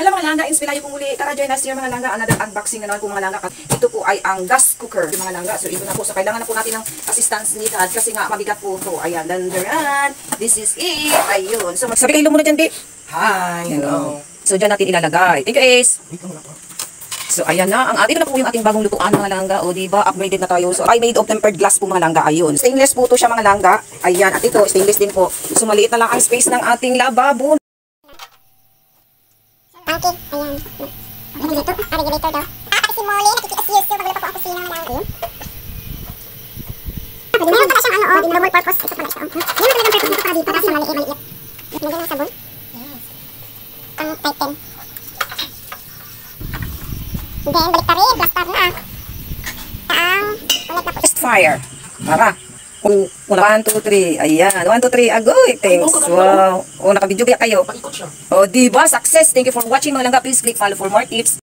Hello mga langga, inspirayo po muli. Tara, join us here mga langga. Another unboxing na naman po mga langga. Ito po ay ang gas cooker mga langga. So ito na po. So kailangan na po natin ng assistance ni Dad kasi nga mabigat po ito. Ayan, dandaran. This is it. Ayun. So sabi kayo muna dyan, Di. Hi, hello. So dyan natin ilalagay. Thank you, Ace. So ayan na. Ito na po yung ating bagong lutuan mga langga. O diba, upgraded na tayo. So I made of tempered glass po mga langga. Ayun. Stainless po to siya mga langga. Ayan. At ito, stainless din po. So maliit na lang ang space ng ating lababo. Tangke, ayan. Regulator, regulator daw. Pati si Molly, nakikiasiyos yung magluto po ang kusina ng langke. Meron pala siyang ano, double purpose. Ito pala siya. Meron talagang purpose dito para dito. Kasi maliit. Nagyan ng sabon. Pang tighten. Then, balik pa rin. Blaster na. Taang, ulit na po. Test fire. Tara. 1, 2, 3. Ayan. 1, 2, 3. Agoy. Thanks. Wow. O, nakabidyo kaya kayo. Paikot siya. O, diba? Success. Thank you for watching mga langga. Please click follow for more tips.